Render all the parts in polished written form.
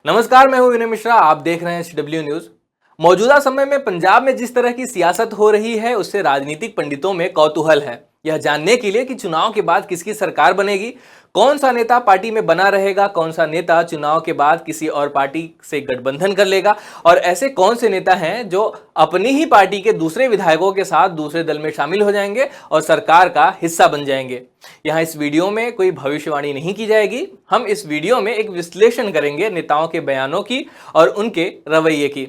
नमस्कार, मैं हूं विनय मिश्रा। आप देख रहे हैं CW न्यूज। मौजूदा समय में पंजाब में जिस तरह की सियासत हो रही है उससे राजनीतिक पंडितों में कौतूहल है यह जानने के लिए कि चुनाव के बाद किसकी सरकार बनेगी, कौन सा नेता पार्टी में बना रहेगा, कौन सा नेता चुनाव के बाद किसी और पार्टी से गठबंधन कर लेगा और ऐसे कौन से नेता हैं जो अपनी ही पार्टी के दूसरे विधायकों के साथ दूसरे दल में शामिल हो जाएंगे और सरकार का हिस्सा बन जाएंगे। यहाँ इस वीडियो में कोई भविष्यवाणी नहीं की जाएगी। हम इस वीडियो में एक विश्लेषण करेंगे नेताओं के बयानों की और उनके रवैये की।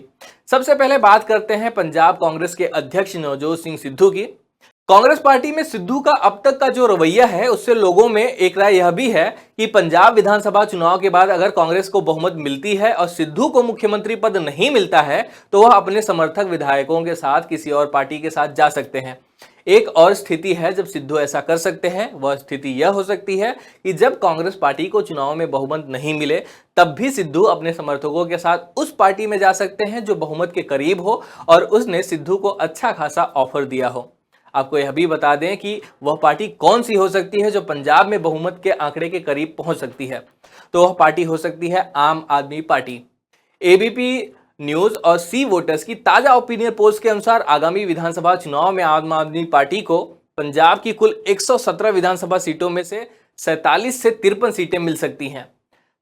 सबसे पहले बात करते हैं पंजाब कांग्रेस के अध्यक्ष नवजोत सिंह सिद्धू की। कांग्रेस पार्टी में सिद्धू का अब तक का जो रवैया है उससे लोगों में एक राय यह भी है कि पंजाब विधानसभा चुनाव के बाद अगर कांग्रेस को बहुमत मिलती है और सिद्धू को मुख्यमंत्री पद नहीं मिलता है तो वह अपने समर्थक विधायकों के साथ किसी और पार्टी के साथ जा सकते हैं। एक और स्थिति है जब सिद्धू ऐसा कर सकते हैं, वह स्थिति यह हो सकती है कि जब कांग्रेस पार्टी को चुनाव में बहुमत नहीं मिले तब भी सिद्धू अपने समर्थकों के साथ उस पार्टी में जा सकते हैं जो बहुमत के करीब हो और उसने सिद्धू को अच्छा खासा ऑफर दिया हो। आपको यह भी बता दें कि वह पार्टी कौन सी हो सकती है जो पंजाब में बहुमत के आंकड़े के करीब पहुंच सकती है। तो वह पार्टी हो सकती है आम आदमी पार्टी। एबीपी न्यूज और सी वोटर्स की ताजा ओपिनियन पोल्स के अनुसार आगामी विधानसभा चुनाव में आम आदमी पार्टी को पंजाब की कुल 117 विधानसभा सीटों में से 47 से 53 सीटें मिल सकती हैं।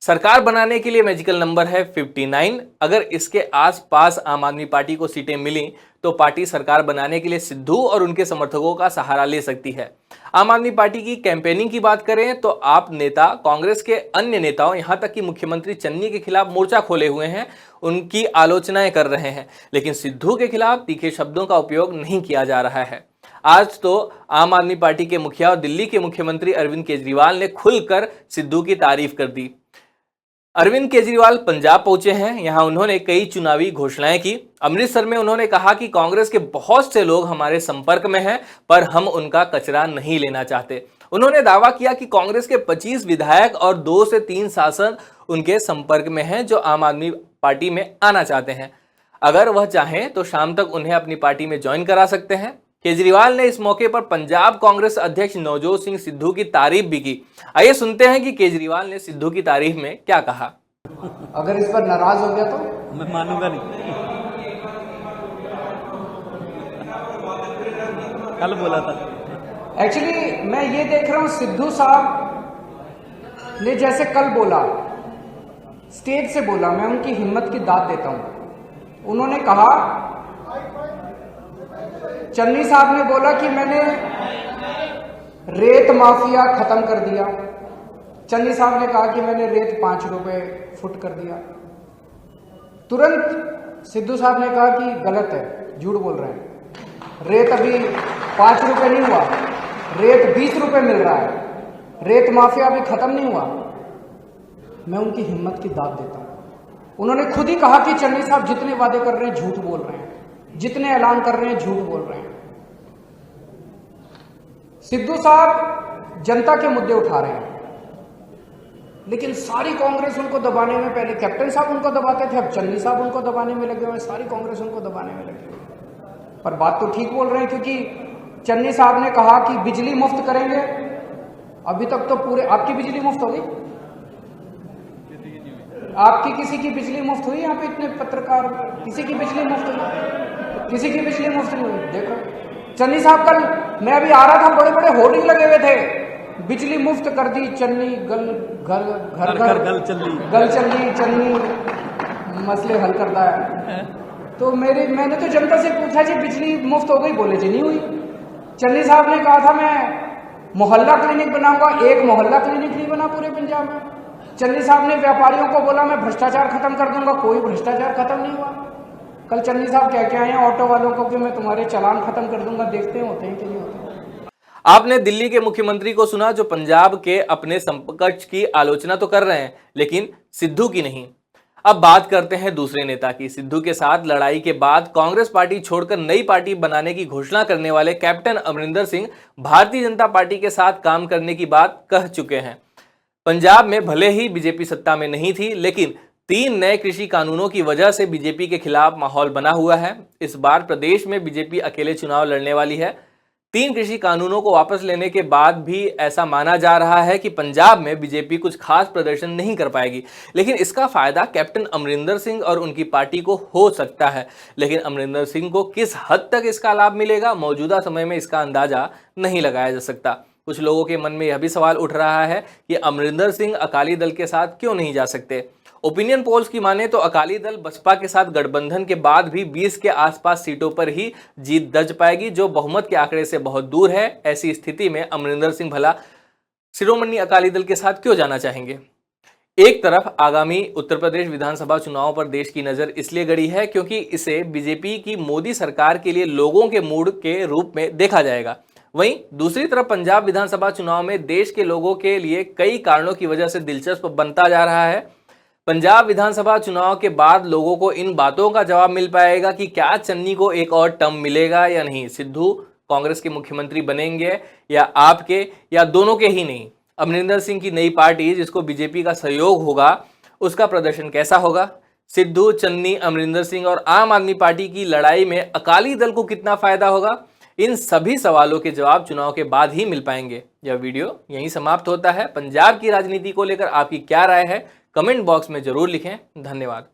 सरकार बनाने के लिए मैजिकल नंबर है 59। अगर इसके आसपास आम आदमी पार्टी को सीटें मिली तो पार्टी सरकार बनाने के लिए सिद्धू और उनके समर्थकों का सहारा ले सकती है। आम आदमी पार्टी की कैंपेनिंग की बात करें तो आप नेता कांग्रेस के अन्य नेताओं यहां तक कि मुख्यमंत्री चन्नी के खिलाफ मोर्चा खोले हुए हैं, उनकी आलोचनाएं कर रहे हैं, लेकिन सिद्धू के खिलाफ तीखे शब्दों का उपयोग नहीं किया जा रहा है। आज तो आम आदमी पार्टी के मुखिया और दिल्ली के मुख्यमंत्री अरविंद केजरीवाल ने खुलकर सिद्धू की तारीफ कर दी। अरविंद केजरीवाल पंजाब पहुंचे हैं। यहां उन्होंने कई चुनावी घोषणाएं की। अमृतसर में उन्होंने कहा कि कांग्रेस के बहुत से लोग हमारे संपर्क में हैं पर हम उनका कचरा नहीं लेना चाहते। उन्होंने दावा किया कि कांग्रेस के 25 विधायक और 2 से 3 सांसद उनके संपर्क में हैं जो आम आदमी पार्टी में आना चाहते हैं। अगर वह चाहें तो शाम तक उन्हें अपनी पार्टी में ज्वाइन करा सकते हैं। केजरीवाल ने इस मौके पर पंजाब कांग्रेस अध्यक्ष नवजोत सिंह सिद्धू की तारीफ भी की। आइए सुनते हैं कि केजरीवाल ने सिद्धू की तारीफ में क्या कहा। अगर इस पर नाराज हो गया तो मैं मानूंगा नहीं। कल बोला था। एक्चुअली मैं ये देख रहा हूं सिद्धू साहब ने जैसे कल बोला, स्टेज से बोला, मैं उनकी हिम्मत की दाद देता हूं। उन्होंने कहा, चन्नी साहब ने बोला कि मैंने रेत माफिया खत्म कर दिया। चन्नी साहब ने कहा कि मैंने रेत 5 रुपए फुट कर दिया। तुरंत सिद्धू साहब ने कहा कि गलत है, झूठ बोल रहे हैं, रेत अभी 5 रुपए नहीं हुआ, रेत 20 रुपए मिल रहा है, रेत माफिया अभी खत्म नहीं हुआ। मैं उनकी हिम्मत की दाद देता हूं। उन्होंने खुद ही कहा कि चन्नी साहब जितने वादे कर रहे हैं झूठ बोल रहे हैं, जितने ऐलान कर रहे हैं झूठ बोल रहे हैं। सिद्धू साहब जनता के मुद्दे उठा रहे हैं, लेकिन सारी कांग्रेस उनको दबाने में, पहले कैप्टन साहब उनको दबाते थे, अब चन्नी साहब उनको दबाने में लगे हुए, सारी कांग्रेस उनको दबाने में लगी हुई। पर बात तो ठीक बोल रहे हैं, क्योंकि चन्नी साहब ने कहा कि बिजली मुफ्त करेंगे। अभी तक तो पूरे, आपकी बिजली मुफ्त हो गई? आपकी किसी की बिजली मुफ्त हुई? यहाँ पे इतने पत्रकार, किसी की बिजली मुफ्त हुई? किसी की बिजली मुफ्त नहीं हुई। देखो चन्नी साहब, कल मैं अभी आ रहा था, बड़े बड़े होर्डिंग लगे हुए थे, बिजली मुफ्त कर दी चन्नी, गल घर घर घर गल चली चन्नी, मसले हल करता है। तो मैंने तो जनता से पूछा जी बिजली मुफ्त हो गई? बोले जी नहीं हुई। चन्नी साहब ने कहा था मैं मोहल्ला क्लिनिक बनाऊंगा, एक मोहल्ला क्लिनिक नहीं बना पूरे पंजाब में। चन्नी साहब ने व्यापारियों को बोला मैं भ्रष्टाचार खत्म कर दूंगा, कोई भ्रष्टाचार खत्म नहीं हुआ। कल चन्नी साहब कह के आए हैं ऑटो वालों को कि मैं तुम्हारे चालान खत्म कर दूंगा। देखते हैं होते हैं कि नहीं होते। आपने दिल्ली के मुख्यमंत्री को सुना जो पंजाब के अपने समकक्ष की आलोचना तो कर रहे हैं लेकिन सिद्धू की नहीं। अब बात करते हैं दूसरे नेता की। सिद्धू के साथ लड़ाई के बाद कांग्रेस पार्टी छोड़कर नई पार्टी बनाने की घोषणा करने वाले कैप्टन अमरिंदर सिंह भारतीय जनता पार्टी के साथ काम करने की बात कह चुके हैं। पंजाब में भले ही बीजेपी सत्ता में नहीं थी, लेकिन 3 नए कृषि कानूनों की वजह से बीजेपी के खिलाफ माहौल बना हुआ है। इस बार प्रदेश में बीजेपी अकेले चुनाव लड़ने वाली है। 3 कृषि कानूनों को वापस लेने के बाद भी ऐसा माना जा रहा है कि पंजाब में बीजेपी कुछ खास प्रदर्शन नहीं कर पाएगी, लेकिन इसका फायदा कैप्टन अमरिंदर सिंह और उनकी पार्टी को हो सकता है। लेकिन अमरिंदर सिंह को किस हद तक इसका लाभ मिलेगा, मौजूदा समय में इसका अंदाजा नहीं लगाया जा सकता। कुछ लोगों के मन में यह भी सवाल उठ रहा है कि अमरिंदर सिंह अकाली दल के साथ क्यों नहीं जा सकते। ओपिनियन पोल्स की माने तो अकाली दल बसपा के साथ गठबंधन के बाद भी 20 के आसपास सीटों पर ही जीत दर्ज पाएगी, जो बहुमत के आंकड़े से बहुत दूर है। ऐसी स्थिति में अमरिंदर सिंह भला शिरोमणि अकाली दल के साथ क्यों जाना चाहेंगे। एक तरफ आगामी उत्तर प्रदेश विधानसभा चुनाव पर देश की नजर इसलिए गड़ी है क्योंकि इसे बीजेपी की मोदी सरकार के लिए लोगों के मूड के रूप में देखा जाएगा। वहीं दूसरी तरफ पंजाब विधानसभा चुनाव में देश के लोगों के लिए कई कारणों की वजह से दिलचस्प बनता जा रहा है। पंजाब विधानसभा चुनाव के बाद लोगों को इन बातों का जवाब मिल पाएगा कि क्या चन्नी को एक और टर्म मिलेगा या नहीं, सिद्धू कांग्रेस के मुख्यमंत्री बनेंगे या आपके, या दोनों के ही नहीं। अमरिंदर सिंह की नई पार्टी जिसको बीजेपी का सहयोग होगा, उसका प्रदर्शन कैसा होगा। सिद्धू, चन्नी, अमरिंदर सिंह और आम आदमी पार्टी की लड़ाई में अकाली दल को कितना फायदा होगा, इन सभी सवालों के जवाब चुनाव के बाद ही मिल पाएंगे। यह वीडियो यहीं समाप्त होता है। पंजाब की राजनीति को लेकर आपकी क्या राय है, कमेंट बॉक्स में जरूर लिखें। धन्यवाद।